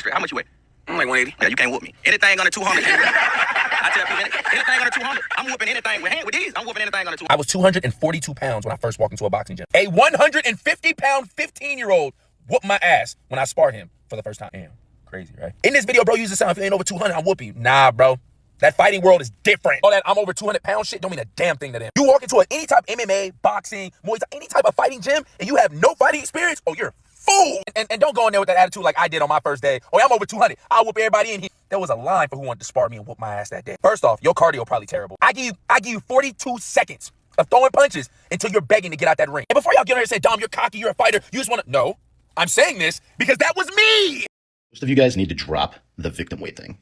straight. How much you weigh? I'm like 180. Yeah, you can't whoop me. Anything under 200. I tell people, anything under 200, I'm whooping anything with these. I'm whooping anything under 200. I was 242 pounds when I first walked into a boxing gym. A 150-pound 15-year-old whooped my ass when I sparred him for the first time. Damn, crazy, right? In this video, bro, use the sound. If you ain't over 200, I'm whooping you. Nah, bro. That fighting world is different. All that I'm over 200 pounds shit don't mean a damn thing to them. You walk into any type of MMA, boxing, Muay Thai, any type of fighting gym, and you have no fighting experience, oh, you're a fool. And don't go in there with that attitude like I did on my first day. Oh, I'm over 200. I'll whoop everybody in here. There was a line for who wanted to spar me and whoop my ass that day. First off, your cardio probably terrible. I give you 42 seconds of throwing punches until you're begging to get out that ring. And before y'all get on here and say, Dom, you're cocky, you're a fighter, you just want to... No, I'm saying this because that was me. Most of you guys need to drop the victim weight thing.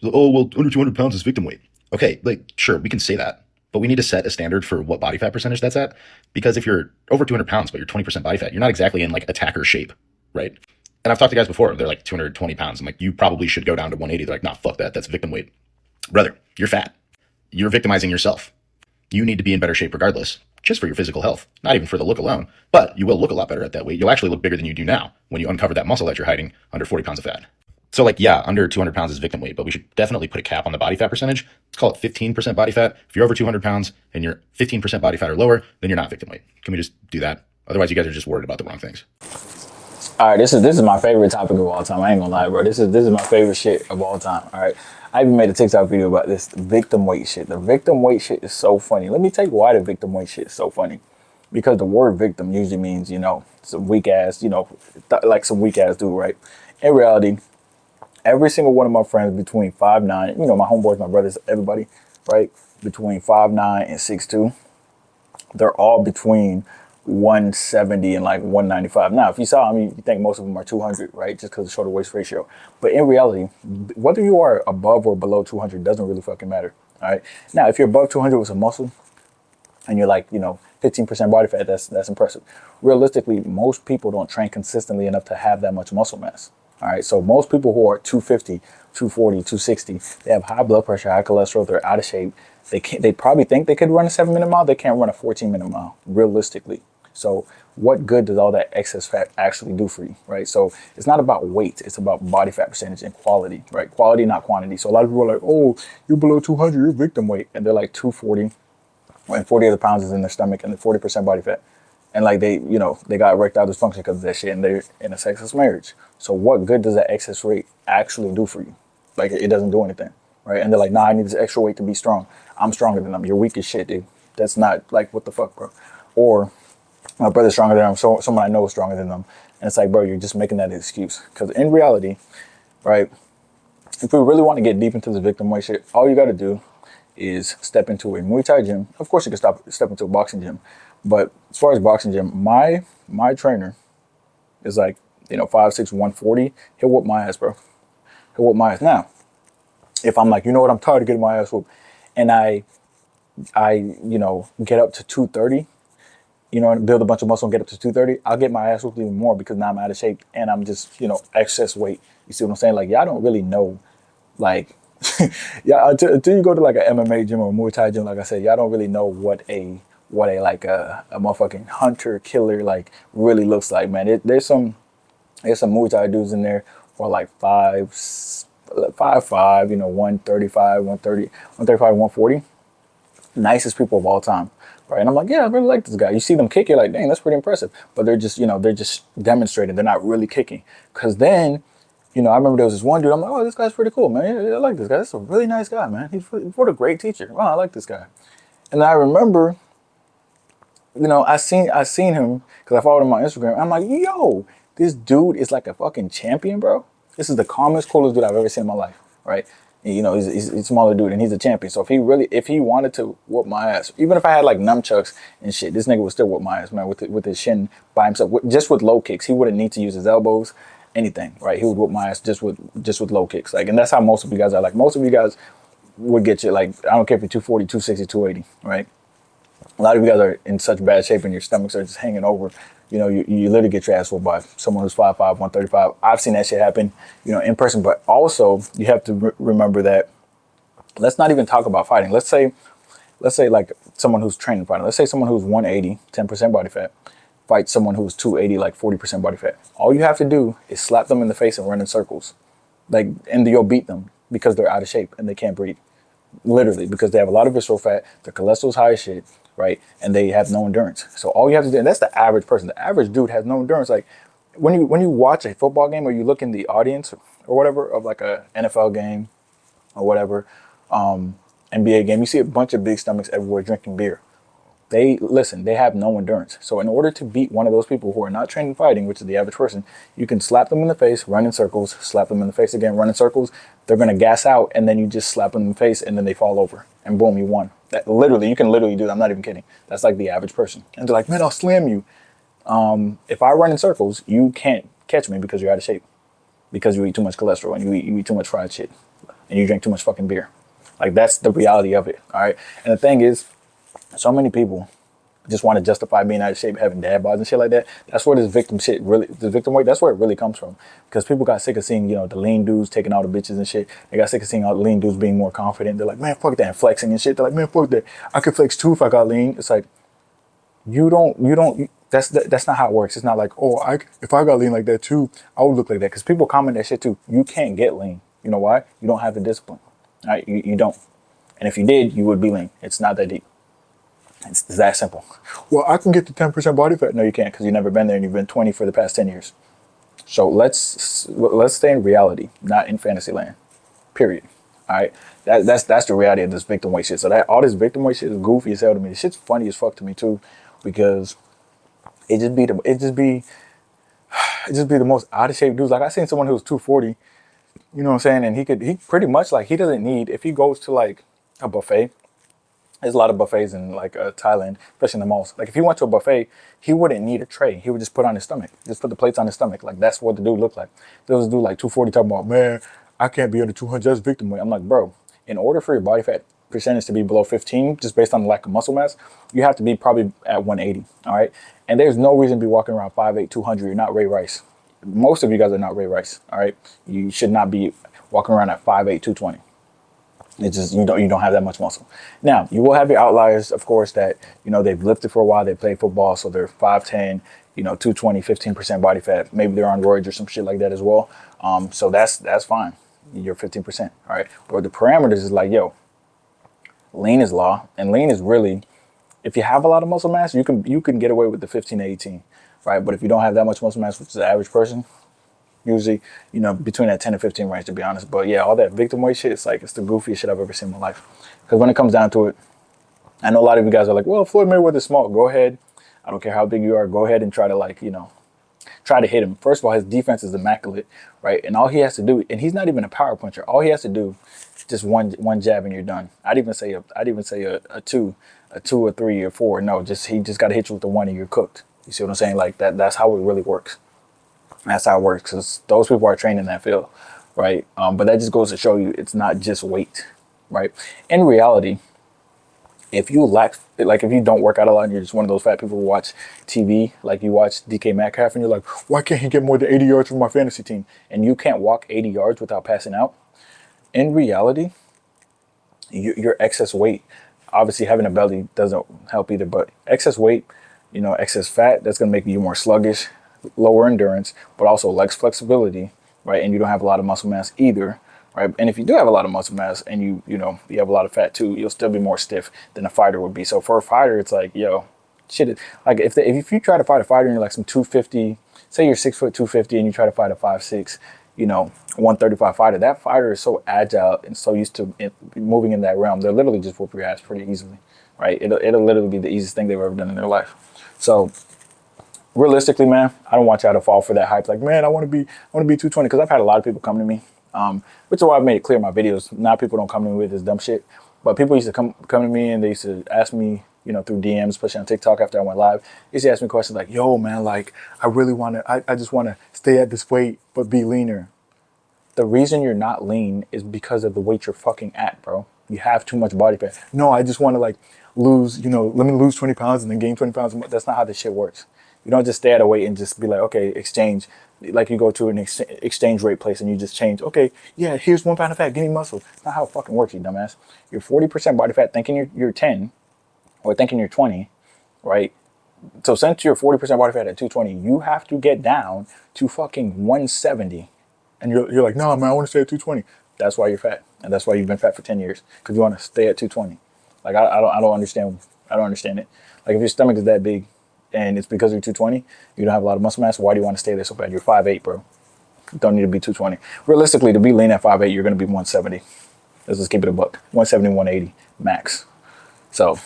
Oh, well, under 200 pounds is victim weight. Okay, like, sure, we can say that, but we need to set a standard for what body fat percentage that's at, because if you're over 200 pounds, but you're 20% body fat, you're not exactly in, like, attacker shape, right? And I've talked to guys before, they're like 220 pounds. I'm like, you probably should go down to 180. They're like, nah, fuck that, that's victim weight. Brother, you're fat. You're victimizing yourself. You need to be in better shape regardless, just for your physical health, not even for the look alone, but you will look a lot better at that weight. You'll actually look bigger than you do now when you uncover that muscle that you're hiding under 40 pounds of fat. So like, yeah, under 200 pounds is victim weight, but we should definitely put a cap on the body fat percentage. Let's call it 15% body fat. If you're over 200 pounds and you're 15% body fat or lower, then you're not victim weight. Can we just do that? Otherwise, you guys are just worried about the wrong things. All right, this is my favorite topic of all time. I ain't gonna lie, bro. This is my favorite shit of all time. All right, I even made a TikTok video about this victim weight shit. The victim weight shit is so funny. Let me tell you why the victim weight shit is so funny. Because the word victim usually means, you know, some weak ass, you know, like some weak ass dude, right? In reality, every single one of my friends between 5'9", you know, my homeboys, my brothers, everybody, right? Between 5'9" and 6'2", they're all between 170 and like 195. Now, if you saw me, you think most of them are 200, right? Just because of shoulder waist ratio. But in reality, whether you are above or below 200 doesn't really fucking matter, all right? Now, if you're above 200 with some muscle and you're like, you know, 15% body fat, that's impressive. Realistically, most people don't train consistently enough to have that much muscle mass. All right, so most people who are 250, 240, 260, they have high blood pressure, high cholesterol, they're out of shape. They probably think they could run a 7-minute mile. They can't run a 14-minute mile, realistically. So what good does all that excess fat actually do for you, right? So it's not about weight. It's about body fat percentage and quality, right? Quality, not quantity. So a lot of people are like, oh, you're below 200, you're victim weight. And they're like 240, and 40 other pounds is in their stomach and 40% body fat. And like they, you know, they got erectile dysfunction because of that shit and they're in a sexless marriage. So what good does that excess weight actually do for you? Like it doesn't do anything, right? And they're like, nah, I need this extra weight to be strong. I'm stronger than them. You're weak as shit, dude. That's not like, what the fuck, bro? Or my brother's stronger than them. So someone I know is stronger than them. And it's like, bro, you're just making that an excuse. Because in reality, right, if we really want to get deep into this victim weight shit, all you got to do is step into a Muay Thai gym. Of course, you can step into a boxing gym. But as far as boxing gym, my trainer is like, you know, 5'6", 140. He'll whoop my ass, bro. He'll whoop my ass. Now, if I'm like, you know what, I'm tired of getting my ass whooped, and I you know, get up to 230, you know, and build a bunch of muscle and get up to 230, I'll get my ass whooped even more because now I'm out of shape and I'm just, you know, excess weight. You see what I'm saying? Like, y'all don't really know, like, yeah, until you go to like an MMA gym or a Muay Thai gym, like I said, y'all don't really know what a like a motherfucking hunter killer like really looks like, man. There's some Muay Thai dudes in there who are like 5'5", you know, 135, 140. Nicest people of all time, right? And I'm like, yeah, I really like this guy. You see them kick, you're like, dang, that's pretty impressive. But they're just, you know, they're just demonstrating. They're not really kicking. Because then, you know, I remember there was this one dude, I'm like, oh, this guy's pretty cool, man. I like this guy. That's a really nice guy, man. He's what a great teacher. Wow, I like this guy. And I remember, you know, I seen him because I followed him on Instagram. I'm like, yo, this dude is like a fucking champion, bro. This is the calmest, coolest dude I've ever seen in my life, right? And, you know, he's a smaller dude and he's a champion. So if he wanted to whoop my ass, even if I had like nunchucks and shit, this nigga would still whoop my ass, man, with his shin by himself, just with low kicks. He wouldn't need to use his elbows, anything, right? He would whoop my ass just with low kicks. Like, and that's how most of you guys are. Like, most of you guys would get you, like, I don't care if you're 240, 260, 280, right? A lot of you guys are in such bad shape and your stomachs are just hanging over. You know, you literally get your ass whooped by someone who's 5'5", 135. I've seen that shit happen, you know, in person. But also, you have to remember that, let's not even talk about fighting. Let's say like someone who's training fighting. Let's say someone who's 180, 10% body fat, fights someone who's 280, like 40% body fat. All you have to do is slap them in the face and run in circles. Like, and you'll beat them because they're out of shape and they can't breathe. Literally, because they have a lot of visceral fat, their cholesterol's high as shit, right? And they have no endurance. So all you have to do, and that's the average person. The average dude has no endurance. Like when you watch a football game or you look in the audience or whatever of like a NFL game or whatever, NBA game, you see a bunch of big stomachs everywhere drinking beer. They have no endurance. So in order to beat one of those people who are not trained in fighting, which is the average person, you can slap them in the face, run in circles, slap them in the face again, run in circles. They're gonna gas out, and then you just slap them in the face, and then they fall over, and boom, you won. That literally, you can literally do that. I'm not even kidding. That's like the average person. And they're like, man, I'll slam you. If I run in circles, you can't catch me because you're out of shape, because you eat too much cholesterol and you eat too much fried shit, and you drink too much fucking beer. Like that's the reality of it. All right. And the thing is, so many people just want to justify being out of shape, having dad bods and shit like that. That's where this victim shit really, the victim weight, that's where it really comes from. Because people got sick of seeing, the lean dudes taking all the bitches and shit. They got sick of seeing all the lean dudes being more confident. They're like, man, fuck that, and flexing and shit. They're like, man, fuck that. I could flex too if I got lean. It's like, that's not how it works. It's not like, oh, if I got lean like that too, I would look like that. Because people comment that shit too. You can't get lean. You know why? You don't have the discipline. All right, you don't. And if you did, you would be lean. It's not that deep. It's that simple. Well, I can get to 10% body fat. No, you can't, because you've never been there and you've been 20 for the past 10 years. So let's stay in reality, not in fantasy land. Period. All right. That's the reality of this victim weight shit. So that all this victim weight shit is goofy as hell to me. This shit's funny as fuck to me too, because it just be the most out of shape dudes. Like I seen someone who was 240, you know what I'm saying, and he pretty much like he doesn't need, if he goes to like a buffet. There's a lot of buffets in like Thailand, especially in the malls. Like if he went to a buffet, he wouldn't need a tray. He would just put on his stomach. Just put the plates on his stomach. Like that's what the dude looked like. There was a dude like 240 talking about, man, I can't be under 200. That's victim weight. I'm like, bro, in order for your body fat percentage to be below 15, just based on the lack of muscle mass, you have to be probably at 180. All right. And there's no reason to be walking around 5'8", 200. You're not Ray Rice. Most of you guys are not Ray Rice. All right. You should not be walking around at 5'8", 220. It's just you don't have that much muscle. Now you will have your outliers, of course, that they've lifted for a while, they play football, so they're 5'10", 220, 15% body fat. Maybe they're on roids or some shit like that as well. So that's fine. You're 15%. All right. But the parameters is like, yo, lean is law, and lean is really, if you have a lot of muscle mass, you can get away with the 15 to 18, right? But if you don't have that much muscle mass, which is the average person, usually, between that 10 to 15 range, to be honest. But yeah, all that victim weight shit, it's the goofiest shit I've ever seen in my life. Because when it comes down to it, I know a lot of you guys are like, well, Floyd Mayweather's small. Go ahead. I don't care how big you are. Go ahead and try to try to hit him. First of all, his defense is immaculate, right? And all he has to do, and he's not even a power puncher. All he has to do, just one jab and you're done. I'd even say a two, or three, or four. No, he just got to hit you with the one and you're cooked. You see what I'm saying? Like that's how it really works. That's how it works, because those people are trained in that field, right? But that just goes to show you it's not just weight, right? In reality, if you don't work out a lot and you're just one of those fat people who watch TV, like you watch DK Metcalf and you're like, why can't he get more than 80 yards from my fantasy team? And you can't walk 80 yards without passing out. In reality, your excess weight, obviously having a belly doesn't help either, but excess weight, excess fat, that's going to make you more sluggish, lower endurance, but also less flexibility, right? And you don't have a lot of muscle mass either, right? And if you do have a lot of muscle mass and you have a lot of fat too, you'll still be more stiff than a fighter would be. So for a fighter, it's like, yo, shit. Like if you try to fight a fighter and you're like some 250, say you're 6 foot 250 and you try to fight a 5'6", 135 fighter, that fighter is so agile and so used to moving in that realm, they'll literally just whoop your ass pretty easily, right? It'll literally be the easiest thing they've ever done in their life. So realistically, man, I don't want y'all to fall for that hype. Like, man, I want to be 220, because I've had a lot of people come to me, which is why I've made it clear in my videos. Now people don't come to me with this dumb shit, but people used to come to me and they used to ask me, through DMs, especially on TikTok after I went live. They used to ask me questions like, yo, man, like I really want to, I just want to stay at this weight but be leaner. The reason you're not lean is because of the weight you're fucking at, bro. You have too much body fat. No, I just want to like lose, let me lose 20 pounds and then gain 20 pounds. That's not how this shit works. You don't just stay at a weight and just be like, okay, exchange. Like you go to an exchange rate place and you just change. Okay, yeah, here's 1 pound of fat, give me muscle. That's not how it fucking works, you dumbass. You're 40% body fat thinking you're 10 or thinking you're 20, right? So since you're 40% body fat at 220, you have to get down to fucking 170 And you're like, no, man, I want to stay at 220. That's why you're fat. And that's why you've been fat for 10 years. Because you want to stay at 220. Like, I don't understand. I don't understand it. Like, if your stomach is that big and it's because you're 220, you don't have a lot of muscle mass, why do you want to stay there so bad? You're 5'8", bro. Don't need to be 220. Realistically, to be lean at 5'8", you're going to be 170. Let's just keep it a buck. 170, 180 max. So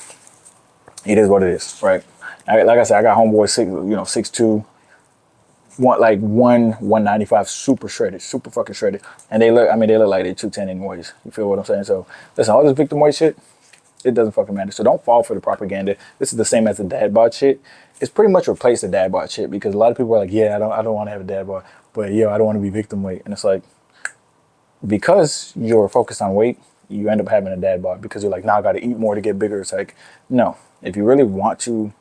it is what it is, right? Like I said, I got homeboys 6'2", 195, super shredded, super fucking shredded. And they look like they're 210 anyways. You feel what I'm saying? So listen, all this victim weight shit, it doesn't fucking matter. So don't fall for the propaganda. This is the same as the dad bod shit. It's pretty much replaced the dad bod shit because a lot of people are like, yeah, I don't want to have a dad bod, but yeah, I don't want to be victim weight. And it's like, because you're focused on weight, you end up having a dad bod because you're like, nah, I got to eat more to get bigger. It's like, no, if you really want to,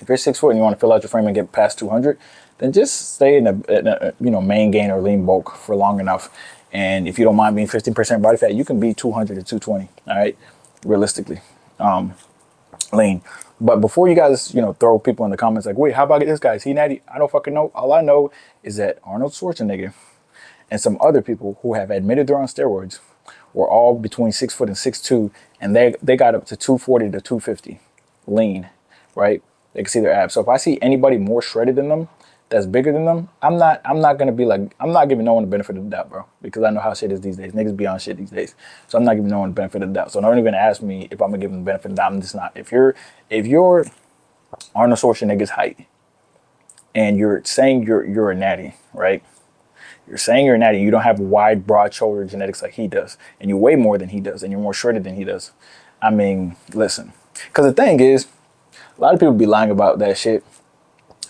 if you're 6 foot and you want to fill out your frame and get past 200, then just stay in a main gain or lean bulk for long enough. And if you don't mind being 15% body fat, you can be 200 to 220. All right, realistically, lean. But before you guys, throw people in the comments like, wait, how about this guy? Is he natty? I don't fucking know. All I know is that Arnold Schwarzenegger and some other people who have admitted they're on steroids were all between 6 foot and 6'2", and they got up to 240 to 250 lean, right? They can see their abs. So if I see anybody more shredded than them, that's bigger than them, I'm not gonna be like, I'm not giving no one the benefit of the doubt, bro, because I know how shit is these days. Niggas be on shit these days, so I'm not giving no one the benefit of the doubt. So don't even ask me if I'm gonna give them the benefit of the doubt. I'm just not. If you're Arnold Schwarzenegger's height, and you're saying you're a natty, right? You're saying you're a natty. You don't have wide, broad shoulder genetics like he does, and you weigh more than he does, and you're more shredded than he does. I mean, listen, because the thing is, a lot of people be lying about that shit.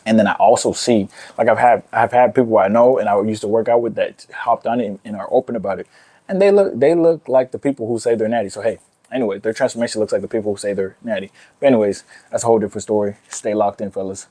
And then I also see, like I've had people I know and I used to work out with that hopped on it and are open about it. And they look like the people who say they're natty. So hey, anyway, their transformation looks like the people who say they're natty. But anyways, that's a whole different story. Stay locked in, fellas.